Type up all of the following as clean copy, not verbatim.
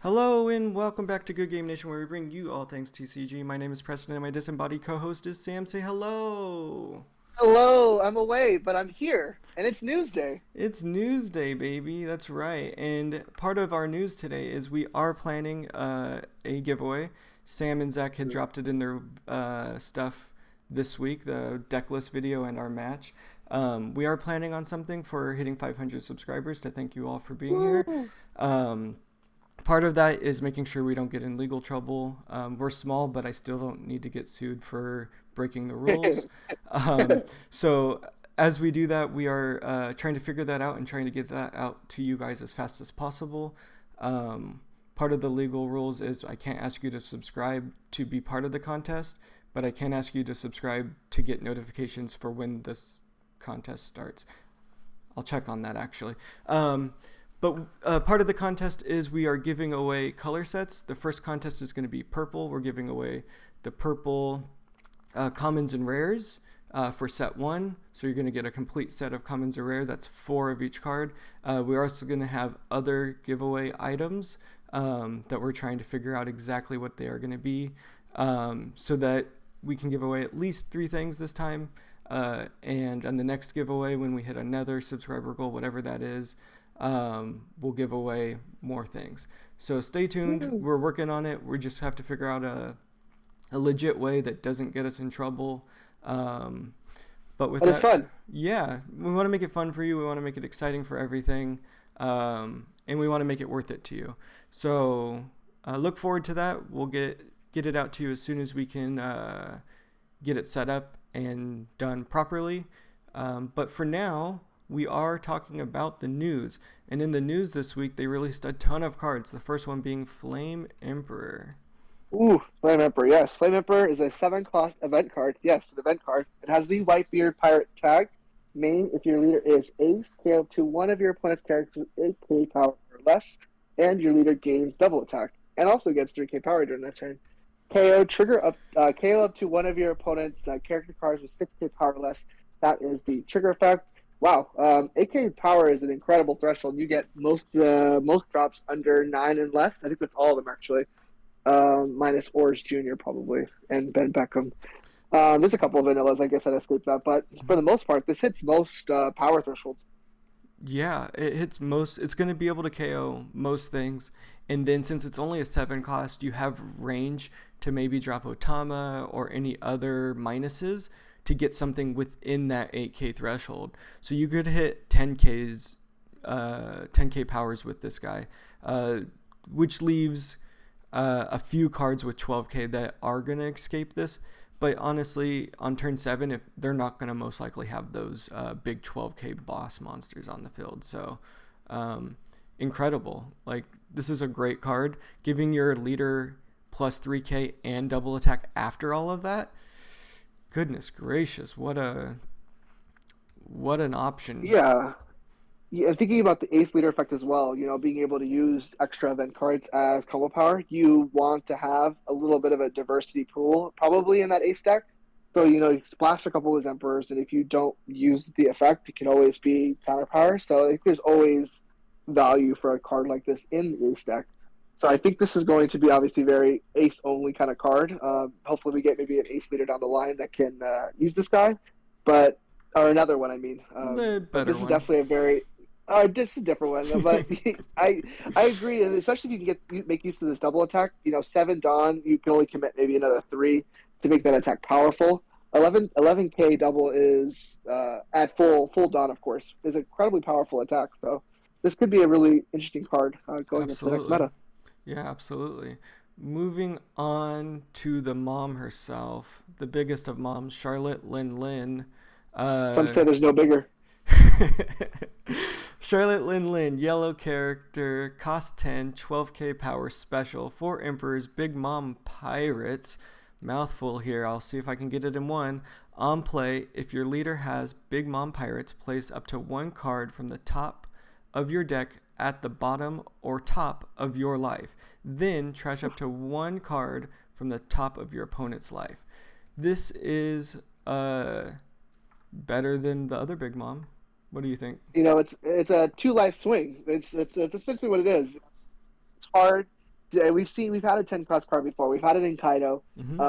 Hello and welcome back to Good Game Nation, where we bring you all things TCG. My name is Preston, and my disembodied co-host is Sam. Say hello. Hello, I'm away, but I'm here, and it's Newsday. It's news day, baby. That's right. And part of our news today is we are planning a giveaway. Sam and Zach had dropped it in their stuff this week, the deck list video and our match. We are planning on something for hitting 500 subscribers to thank you all for being here. Woo! Um, Part of that is making sure we don't get in legal trouble. We're small, but I still don't need to get sued for breaking the rules. So as we do that, we are trying to figure that out and trying to get that out to you guys as fast as possible. Part of the legal rules is I can't ask you to subscribe to be part of the contest, but I can ask you to subscribe to get notifications for when this contest starts. I'll check on that actually. But part of the contest is we are giving away color sets. The first contest is going to be purple. We're giving away the purple commons and rares for set one. So you're going to get a complete set of commons or rare. That's 4 of each card. We're also going to have other giveaway items that we're trying to figure out exactly what they are going to be, so that we can give away at least 3 things this time. And on the next giveaway, when we hit another subscriber goal, whatever that is, we'll give away more things. So stay tuned. Woo! We're working on it. We just have to figure out a legit way that doesn't get us in trouble. Um, but with But it's that, fun. yeah, we want to make it fun for you. We want to make it exciting for everything. And we want to make it worth it to you. So look forward to that. We'll get it out to you as soon as we can get it set up and done properly. But for now, we are talking about the news. And in the news this week, they released a ton of cards. The first one being Flame Emperor. Ooh, Flame Emperor, yes. Flame Emperor is a 7 cost event card. Yes, an event card. It has the Whitebeard Pirate tag. Main, if your leader is ace, KO to one of your opponent's characters 8k power or less, and your leader gains double attack, and also gets 3k power during that turn. KO up to one of your opponent's character cards with 6k power or less. That is the trigger effect. Wow, 8k power is an incredible threshold. You get most drops under 9 and less. I think that's all of them actually, minus Oars Jr. probably and Ben Beckham. There's a couple of vanillas, I guess, that escaped that, but for the most part, this hits most power thresholds. Yeah, it hits most. It's going to be able to KO most things. And then since it's only a 7 cost, you have range to maybe drop Otama or any other minuses to get something within that 8k threshold. So you could hit 10k powers with this guy, uh, which leaves a few cards with 12k that are going to escape this. But honestly, on turn 7, if they're not going to most likely have those big 12k boss monsters on the field. So incredible. Like, this is a great card. Giving your leader plus 3k and double attack after all of that. Goodness gracious, what an option. Yeah, yeah, and thinking about the ace leader effect as well, being able to use extra event cards as combo power, you want to have a little bit of a diversity pool probably in that ace deck. So, you splash a couple of his emperors, and if you don't use the effect, it can always be counter power. So I think there's always value for a card like this in the ace deck. So I think this is going to be obviously very ace only kind of card. Hopefully we get maybe an ace leader down the line that can use this guy, but or another one. I mean, The but better this is one. definitely a very this is a different one. But I I agree, and especially if you can make use of this double attack. 7 Dawn, you can only commit maybe another 3 to make that attack powerful. 11k double is at full Dawn, of course, is an incredibly powerful attack. So this could be a really interesting card going into the next Absolutely. meta. Yeah, absolutely. Moving on to the mom herself, the biggest of moms, Charlotte Lynn Lynn. Some Uh, say there's no bigger. Charlotte Lynn Lynn, yellow character, cost 10, 12k power special, 4 Emperors, Big Mom Pirates. Mouthful here, I'll see if I can get it in one. On play, if your leader has Big Mom Pirates, place up to 1 card from the top of your deck at the bottom or top of your life. Then trash up to 1 card from the top of your opponent's life. This is better than the other Big Mom. What do you think? It's a 2 life swing. It's essentially what it is. It's hard. we've had a 10 cost card before. We've had it in Kaido, Hmm.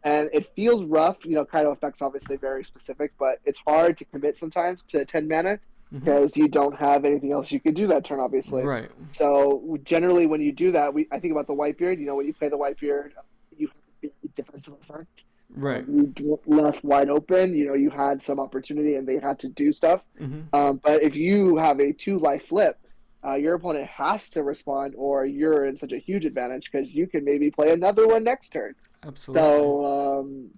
and it feels rough. Kaido effects obviously very specific, but it's hard to commit sometimes to 10 mana Hmm. because you don't have anything else you can do that turn, obviously. Right. So generally, when you do that, I think about the Whitebeard. When you play the Whitebeard, you have the defensive effect. Right. You left wide open. You had some opportunity, and they had to do stuff. Hmm. But if you have a 2 life flip, your opponent has to respond, or you're in such a huge advantage because you can maybe play another one next turn. Absolutely. So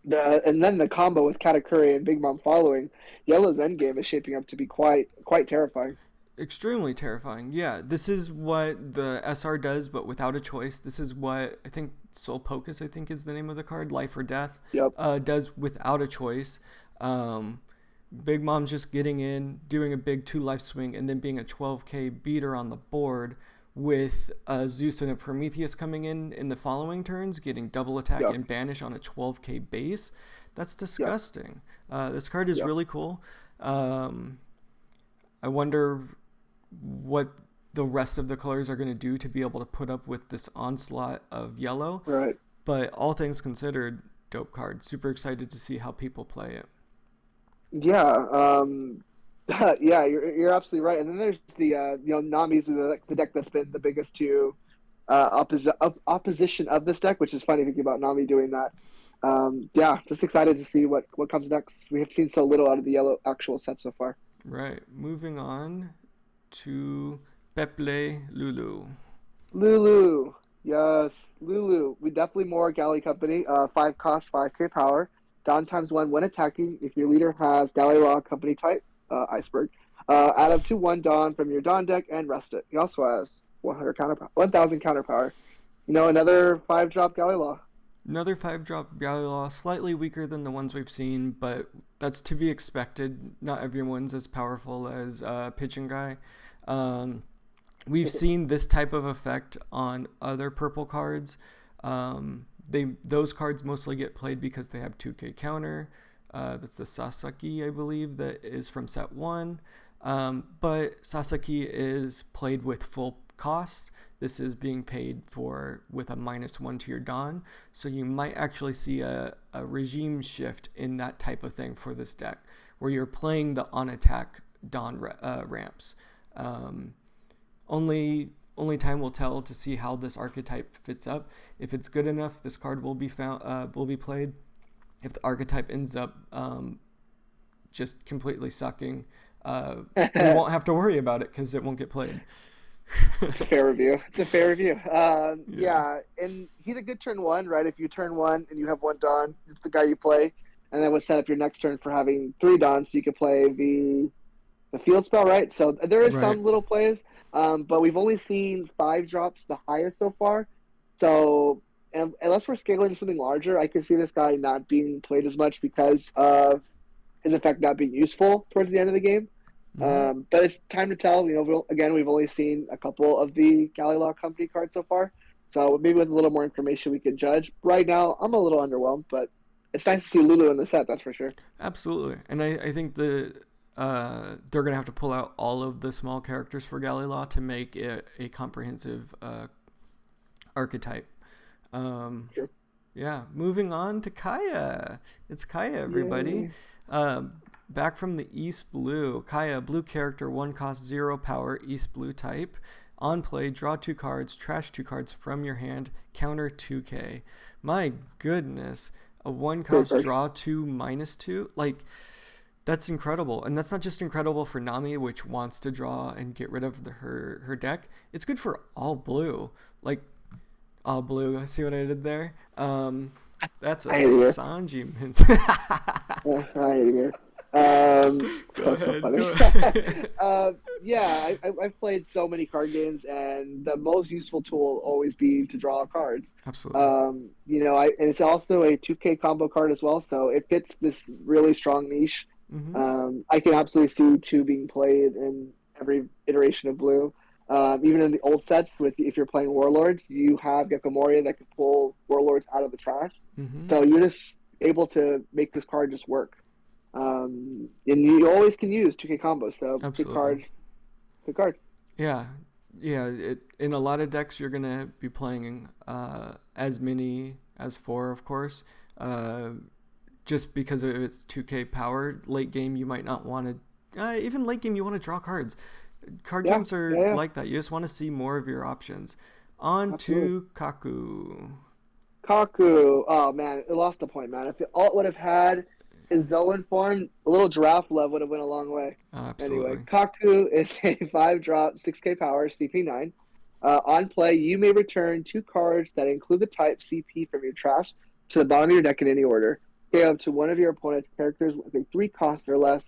and then the combo with Katakuri and Big Mom following, Yellow's endgame is shaping up to be quite terrifying. Extremely terrifying. Yeah, this is what the SR does, but without a choice. This is what I think Soul Pocus, I think, is the name of the card, Life or Death, Yep. does without a choice. Um, Big Mom's just getting in, doing a big 2 life swing, and then being a 12k beater on the board with Zeus and a Prometheus coming in the following turns, getting double attack Yep. and banish on a 12k base. That's Yep. disgusting. This card is Yep. really cool. Um, I wonder what the rest of the colors are going to do to be able to put up with this onslaught of yellow. Right. But all things considered, dope card. Super excited to see how people play it. Yeah. Yeah. You're absolutely right. And then there's the Nami's the deck that's been the biggest to opposition of this deck, which is funny thinking about Nami doing that. Yeah, just excited to see what comes next. We have seen so little out of the yellow actual set so far. Right. Moving on to Peple Lulu. Lulu, yes, Lulu. We definitely more Galley Company. 5 cost, 5k power. Dawn ×1 when attacking. If your leader has Galley Law Company type, Iceberg, add up to 1 Dawn from your Dawn deck and rest it. He also has 100 counter power, 1,000 counter power. Another 5 drop Galley Law. Another 5 drop Galilor, slightly weaker than the ones we've seen, but that's to be expected. Not everyone's as powerful as Pigeon Guy. Um, we've seen this type of effect on other purple cards. Those cards mostly get played because they have 2k counter. That's the Sasaki, I believe, that is from set 1. But Sasaki is played with full cost. This is being paid for with a -1 to your Dawn. So you might actually see a regime shift in that type of thing for this deck, where you're playing the on attack Dawn ramps. Um, only time will tell to see how this archetype fits up. If it's good enough, this card will be played. If the archetype ends up just completely sucking, we It's won't have to worry about it because it won't get played. a fair review. It's a fair review. Yeah. Yeah, and he's a good turn one, right? If you turn one and you have 1 Dawn, it's the guy you play, and then would set up your next turn for having 3 Dawns, so you could play the field spell, right? So there is Right. some little plays, but we've only seen 5 drops, the highest so far. So unless we're scaling something larger, I can see this guy not being played as much because of his effect not being useful towards the end of the game. Mm-hmm. But it's time to tell. Again, we've only seen a couple of the Galley Law Company cards so far. So maybe with a little more information, we can judge. Right now, I'm a little underwhelmed, but it's nice to see Lulu in the set, that's for sure. Absolutely. And I think they're going to have to pull out all of the small characters for Galileo to make it a comprehensive archetype. Um, Sure. yeah, moving on to Kaya. It's Kaya, everybody. Yay. Back from the East Blue. Kaya, blue character, 1 cost, 0 power, East Blue type. On play, draw 2 cards, trash 2 cards from your hand, counter 2k. My goodness. A 1 Great cost card. draw 2 -2. Like, that's incredible. And that's not just incredible for Nami, which wants to draw and get rid of her deck. It's good for all blue. Like, all blue. See what I did there? That's a I hate it here. Sanji mint. I hate it here. Go That's so ahead. funny. Go ahead. Yeah, I've played so many card games, and the most useful tool will always be to draw cards. Absolutely. And it's also a 2K combo card as well, so it fits this really strong niche. Mm-hmm. I can absolutely see 2 being played in every iteration of blue. Even in the old sets, if you're playing Warlords, you have Gecko Moria that can pull Warlords out of the trash. Mm-hmm. So you're just able to make this card just work. And you always can use 2K combos, so good Absolutely. card. Good card. Yeah. Yeah, in a lot of decks you're gonna be playing as many as four, of course. Uh, just because of its 2K power. Late game, you might not want to. Even late game, you want to draw cards. Card Yeah, games are yeah, like that. You just want to see more of your options. On absolutely. to Kaku. Kaku. Oh man, it lost the point, man. If the alt would have had his Zoan form, a little giraffe love would have went a long way. Anyway, Absolutely. Kaku is a 5-drop, 6K power, CP9. On play, you may return 2 cards that include the type CP from your trash to the bottom of your deck in any order. Pay up to one of your opponent's characters with a 3 cost or less.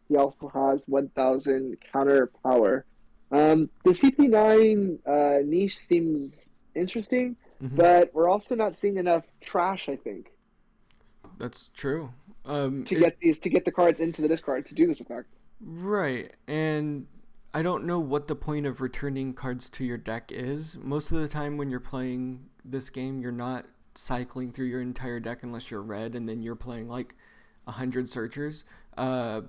He also has 1,000 counter power. The CP9 niche seems interesting, Hmm. but we're also not seeing enough trash, I think, That's true. It to get the cards into the discard to do this effect. Right, and I don't know what the point of returning cards to your deck is. Most of the time when you're playing this game, you're not cycling through your entire deck unless you're red, and then you're playing like 100 searchers. Uh,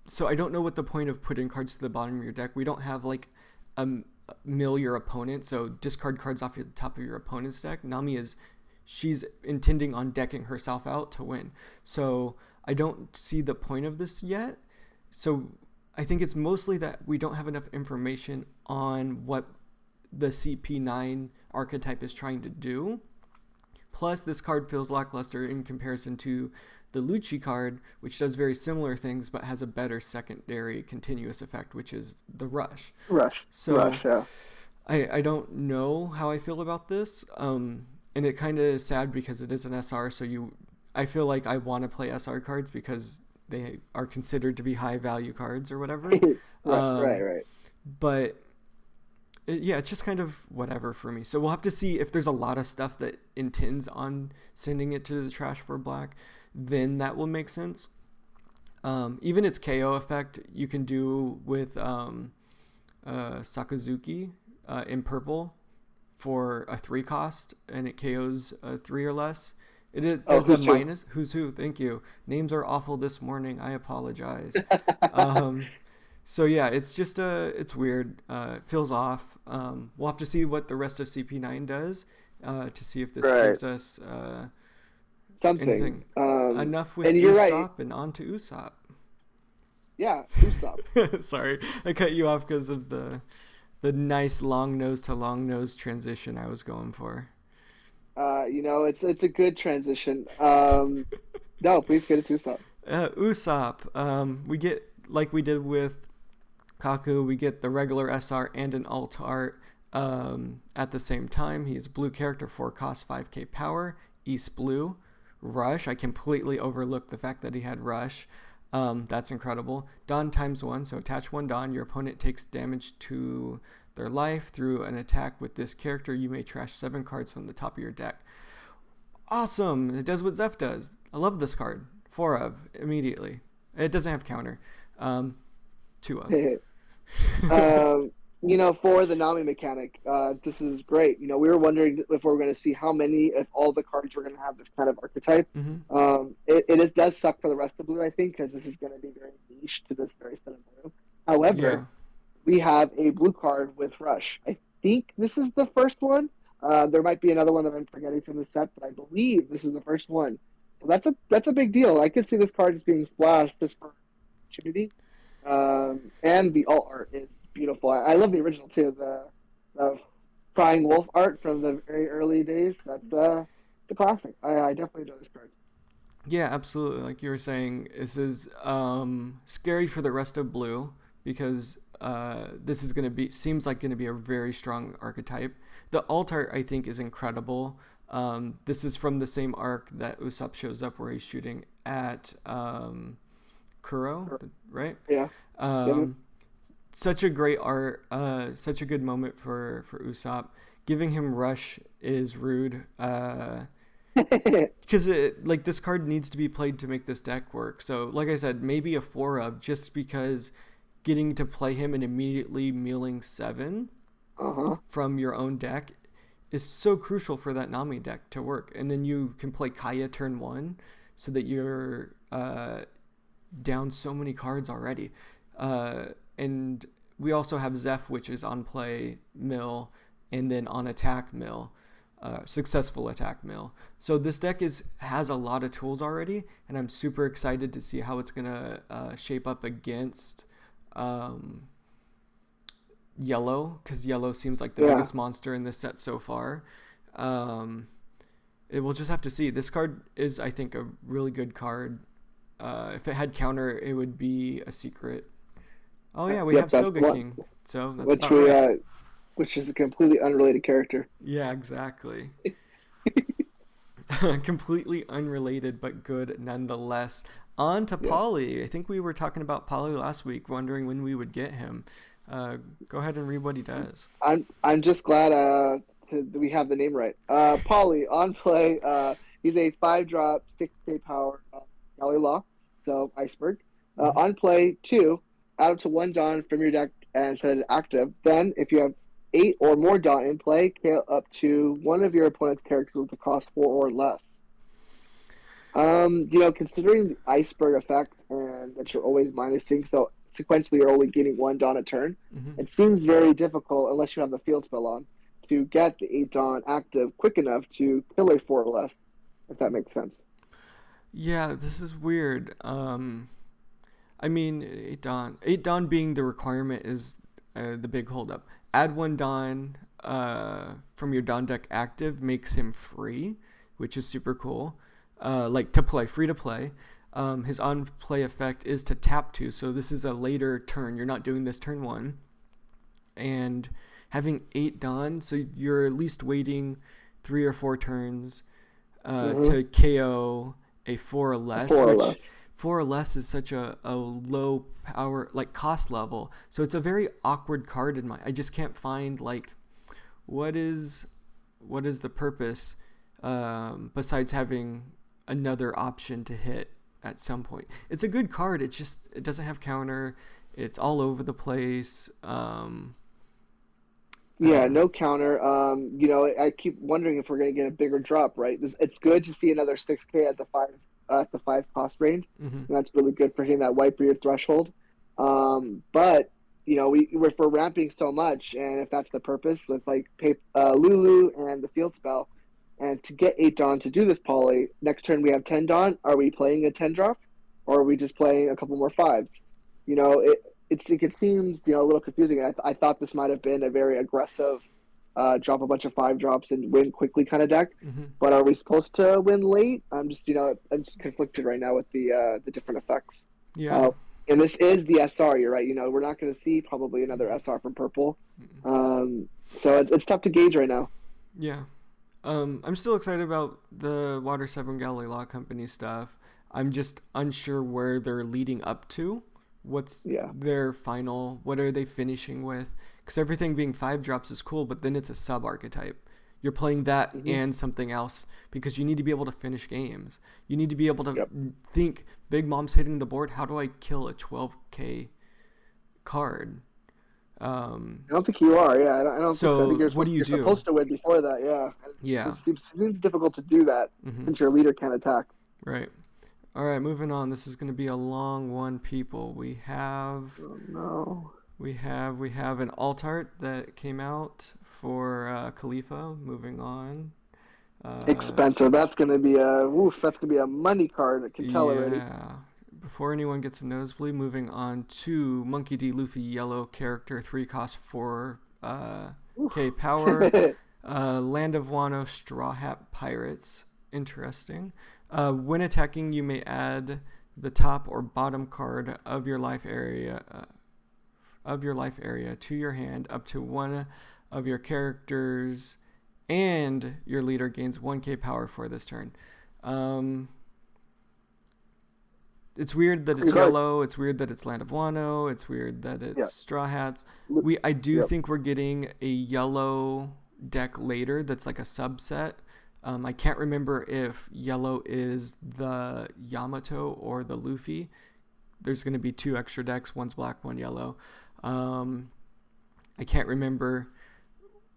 so I don't know what the point of putting cards to the bottom of your deck. We don't have like mill your opponent, so discard cards off the top of your opponent's deck. Nami is she's intending on decking herself out to win. So I don't see the point of this yet. So I think it's mostly that we don't have enough information on what the CP9 archetype is trying to do. Plus, this card feels lackluster in comparison to the Lucci card, which does very similar things but has a better secondary continuous effect, which is the Rush. Rush, So rush, yeah. I don't know how I feel about this. And it kind of is sad because it is an SR, so I feel like I want to play SR cards because they are considered to be high value cards or whatever. Right, right, Um, right. but yeah, it's just kind of whatever for me. So we'll have to see if there's a lot of stuff that intends on sending it to the trash for black, then that will make sense. Even its KO effect you can do with Sakazuki in purple for a 3 cost, and it KOs a 3 or less. It Oh, does a who's two? minus. Who's who? Thank you. Names are awful this morning. I apologize. Um, so yeah, it's just it's weird. It feels off. We'll have to see what the rest of CP9 does to see if this Right. gives us Something. anything. Enough And with you're right. Usopp and on to Usopp. Yeah, Usopp. Sorry, I cut you off because of the nice long nose to long nose transition I was going for. It's a good transition. No, please get it to Usopp. Usopp, we get like we did with Kaku, we get the regular SR and an alt art at the same time. He's a blue character, 4 cost, 5k power, East Blue. Rush, I completely overlooked the fact that he had Rush. That's incredible. Dawn ×1, so attach 1 Dawn. Your opponent takes damage to their life through an attack with this character. You may trash 7 cards from the top of your deck. Awesome! It does what Zeph does. I love this card. 4 of, immediately. It doesn't have counter. 2 of. Um, for the Nami mechanic, this is great. We were wondering if we were going to see how many, if all the cards were going to have this kind of archetype. Mm-hmm. It does suck for the rest of Blue, I think, because this is going to be very niche to this very set of Blue. However, Yeah. we have a blue card with Rush. I think this is the first one. There might be another one that I'm forgetting from the set, but I believe this is the first one. So that's a big deal. I could see this card just being splashed just for opportunity. And the alt art is beautiful. I love the original too. The crying wolf art from the very early days. That's the classic. I definitely enjoy this card. Yeah, absolutely. Like you were saying, this is scary for the rest of Blue because this is going to be seems like going to be a very strong archetype. The alt art I think is incredible. This is from the same arc that Usopp shows up where he's shooting at Kuro, right? Yeah. Yeah. Um, Such a great art, such a good moment for Usopp. Giving him Rush is rude. Because like this card needs to be played to make this deck work. So like I said, maybe a 4 of just because getting to play him and immediately milling 7 Uh-huh. from your own deck is so crucial for that Nami deck to work. And then you can play Kaya turn 1 so that you're down so many cards already. And we also have Zeph, which is on play mill, and then on attack mill, successful attack mill. So this deck has a lot of tools already, and I'm super excited to see how it's gonna shape up against yellow, because yellow seems like the biggest monster in this set so far. We'll just have to see. This card is, I think, a really good card. If it had counter, it would be a secret. Oh yeah, we have Soga King. So that's about right. Which is a completely unrelated character. Yeah, exactly. Completely unrelated, but good nonetheless. On to Polly. I think we were talking about Polly last week, wondering when we would get him. Go ahead and read what he does. I'm just glad we have the name right. Polly on play. He's a 5-drop 6K power Galley Law, so Iceberg. On play 2, add up to 1 Dawn from your deck and set it active. Then, if you have 8 or more Dawn in play, kill up to one of your opponent's characters with a cost 4 or less. Considering the Iceberg effect and that you're always minusing, so sequentially you're only getting 1 Dawn a turn, it seems very difficult, unless you have the field spell on, to get the 8 Dawn active quick enough to kill a 4 or less, if that makes sense. Yeah, this is weird. I mean, 8 Dawn. 8 Dawn being the requirement is the big holdup. Add 1 Dawn from your Dawn deck active makes him free, which is super cool. To play, free to play. His on-play effect is to tap 2, so this is a later turn. You're not doing this turn 1. And having 8 Dawn, so you're at least waiting 3 or 4 turns to KO a 4 or less, 4 or less is such a low power, cost level. So it's a very awkward card in I just can't find, what is the purpose besides having another option to hit at some point. It's a good card. It doesn't have counter. It's all over the place. No counter. I keep wondering if we're going to get a bigger drop, right? It's good to see another 6K at the 5 cost range. And that's really good for hitting that Whitebeard threshold. But if we're ramping so much, and if that's the purpose with Lulu and the field spell, and to get 8 Dawn to do this poly, next turn we have 10 Dawn. Are we playing a 10 drop, or are we just playing a couple more 5s? It seems a little confusing. I thought this might have been a very aggressive drop a bunch of 5 drops and win quickly kind of deck. But are we supposed to win late? I'm just conflicted right now with the different effects. Yeah. And this is the SR. You're right. We're not going to see probably another SR from purple. So it's tough to gauge right now. Yeah. I'm still excited about the Water 7 Galley Law Company stuff. I'm just unsure where they're leading up to. What's their final? What are they finishing with? Because everything being 5 drops is cool, but then it's a sub archetype. You're playing that and something else because you need to be able to finish games. You need to be able to think, Big Mom's hitting the board. How do I kill a 12K card? I don't think you are. Yeah, I don't think so. I think you're supposed to win before that. Yeah. Yeah. It seems difficult to do that since your leader can't attack. Right. All right, moving on. This is going to be a long one, people. We have we have an alt art that came out for Khalifa. Moving on. Expensive. That's going to be a money card. I can tell already. Yeah. Before anyone gets a nosebleed, moving on to Monkey D. Luffy yellow character, 3 cost 4 K power. Land of Wano Straw Hat Pirates. Interesting. When attacking, you may add the top or bottom card of your life area to your hand up to one of your characters, and your leader gains 1K power for this turn. It's weird that it's yellow. It's weird that it's Land of Wano. It's weird that it's Straw Hats. I do think we're getting a yellow deck later that's like a subset. I can't remember if yellow is the Yamato or the Luffy. There's going to be 2 extra decks. One's black, one yellow. I can't remember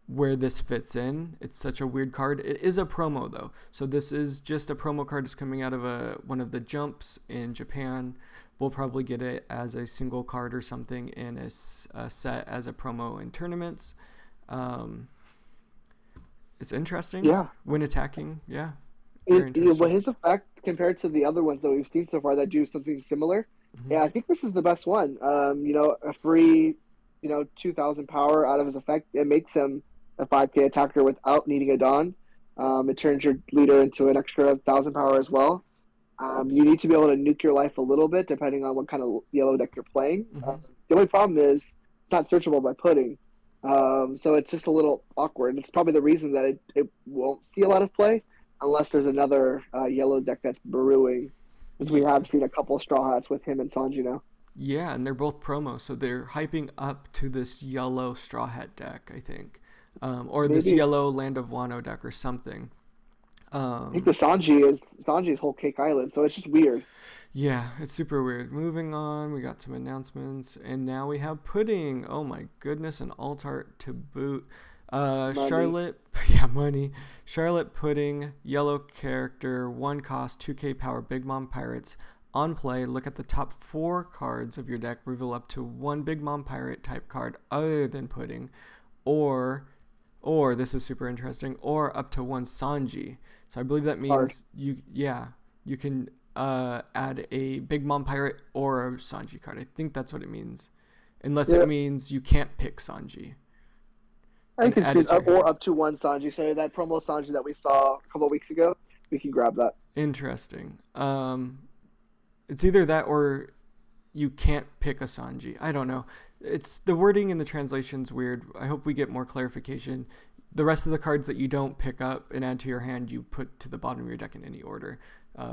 where this fits in. It's such a weird card. It is a promo though, so this is just a promo card. It's coming out of one of the jumps in Japan. We'll probably get it as a single card or something in a set as a promo in tournaments. It's interesting. Yeah. When attacking, yeah. Very What interesting. his effect compared to the other ones that we've seen so far that do something similar. Mm-hmm. Yeah, I think this is the best one. A free, 2,000 power out of his effect. It makes him a 5K attacker without needing a Dawn. It turns your leader into an extra 1,000 power as well. You need to be able to nuke your life a little bit depending on what kind of yellow deck you're playing. Mm-hmm. The only problem is it's not searchable by pudding. So it's just a little awkward. It's probably the reason that it won't see a lot of play unless there's another yellow deck that's brewing. Because we have seen a couple of Straw Hats with him and Sanji now. Yeah, and they're both promos, so they're hyping up to this yellow Straw Hat deck, I think. Or this Maybe. yellow Land of Wano deck or something. I think the Sanji's whole Cake Island, so it's just weird. Yeah, it's super weird. Moving on, we got some announcements, and now we have Pudding. Oh my goodness, an alt art to boot. Money. Charlotte, yeah, money. Charlotte Pudding, yellow character, 1 cost, 2k power, Big Mom Pirates. On play, look at the top 4 cards of your deck, reveal up to 1 Big Mom Pirate type card other than Pudding, or this is super interesting, or up to 1 Sanji. So I believe that means you can add a Big Mom Pirate or a Sanji card. I think that's what it means, unless it means you can't pick Sanji. I And think add it it's to your hand. or up to 1 Sanji. So that promo Sanji that we saw a couple of weeks ago, we can grab that. Interesting. It's either that or you can't pick a Sanji. I don't know. It's the wording in the translation's weird. I hope we get more clarification. The rest of the cards that you don't pick up and add to your hand, you put to the bottom of your deck in any order,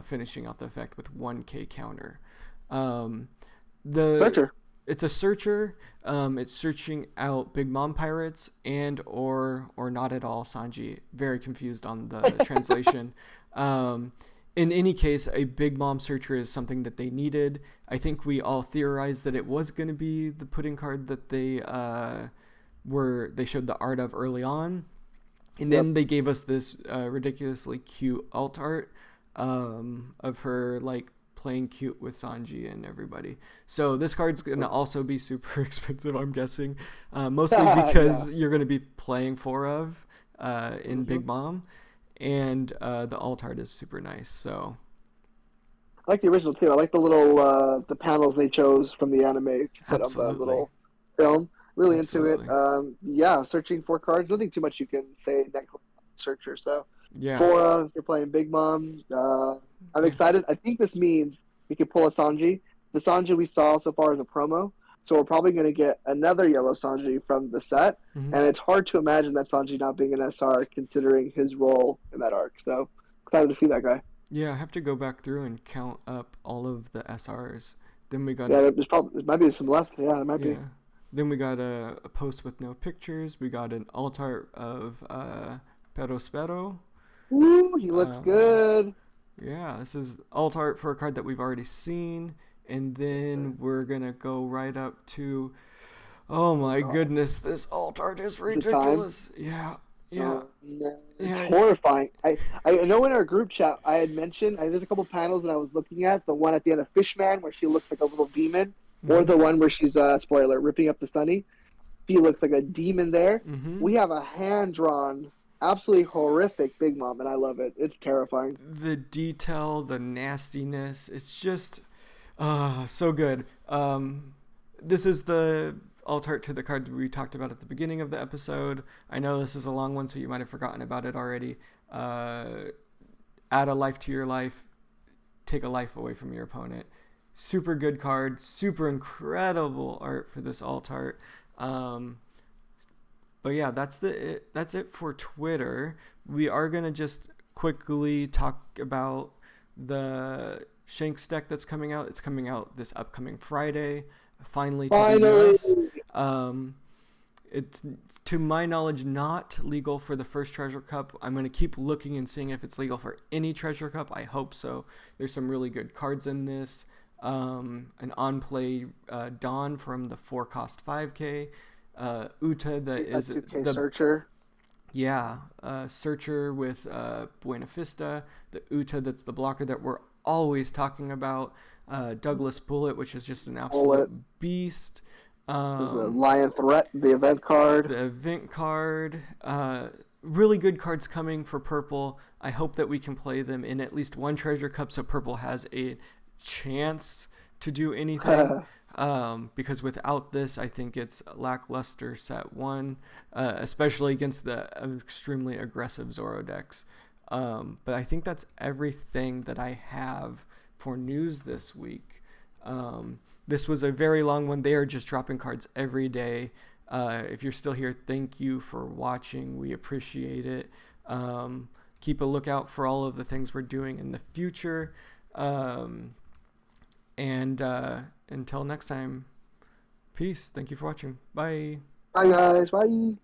finishing out the effect with 1k counter. Um, the Searcher. It's a searcher. It's searching out Big Mom Pirates and or not at all Sanji. Very confused on the translation. In any case, a Big Mom searcher is something that they needed. I think we all theorized that it was going to be the pudding card that they showed the art of early on, and then they gave us this ridiculously cute alt art of her like playing cute with Sanji and everybody. So this card's gonna also be super expensive, I'm guessing, mostly because you're gonna be playing 4 of in Big Mom, and the alt art is super nice. So I like the original too. I like the little the panels they chose from the anime to put on the absolutely, little film. Really into it. absolutely, Searching for cards. Nothing too much you can say next searcher. So yeah, 4 if you're playing Big Mom. I'm yeah. excited. I think this means we can pull a Sanji. The Sanji we saw so far is a promo. So we're probably going to get another yellow Sanji from the set. Mm-hmm. And it's hard to imagine that Sanji not being an SR considering his role in that arc. So excited to see that guy. Yeah, I have to go back through and count up all of the SRs. Then we got Yeah, there might be some left. Yeah, there might be. yeah. Then we got a post with no pictures. We got an alt art of Pero Spero. Ooh, he looks good. Yeah, this is alt art for a card that we've already seen. And then we're going to go right up to, oh my goodness, this alt art is The time. ridiculous. Yeah, yeah, No, it's yeah. horrifying. I know in our group chat I had mentioned there's a couple panels that I was looking at. The one at the end of Fishman where she looks like a little demon, or Mm-hmm, the one where she's spoiler ripping up the Sunny. She looks like a demon there. mm-hmm. We have a hand drawn, absolutely horrific Big Mom, and I love it. It's terrifying. The detail, the nastiness, it's just so good. This is the alt art to the card we talked about at the beginning of the episode. I know this is a long one, so you might have forgotten about it already. Add a life to your life, take a life away from your opponent. Super good card, super incredible art for this alt art. But yeah, that's it for Twitter. We are gonna just quickly talk about the Shanks deck that's coming out. It's coming out this upcoming Friday, finally to the Finally, US. It's, to my knowledge, not legal for the first Treasure Cup. I'm going to keep looking and seeing if it's legal for any Treasure Cup. I hope so. There's some really good cards in this. An on-play Dawn from the 4 cost 5K. Uta that a is 2K the searcher. Yeah, Searcher with Buena Vista, the Uta that's the blocker that we're always talking about, Douglas Bullet, which is just an absolute Bullet. beast. There's the Um, Lion Threat, the event card. the event card, really good cards coming for purple. I hope that we can play them in at least one treasure cup so purple has a chance to do anything. Because without this, I think it's lackluster set one, especially against the extremely aggressive Zoro decks. But I think that's everything that I have for news this week. This was a very long one. They are just dropping cards every day. If you're still here, thank you for watching. We appreciate it. Keep a lookout for all of the things we're doing in the future. And until next time, peace. Thank you for watching. Bye. Bye, guys. Bye.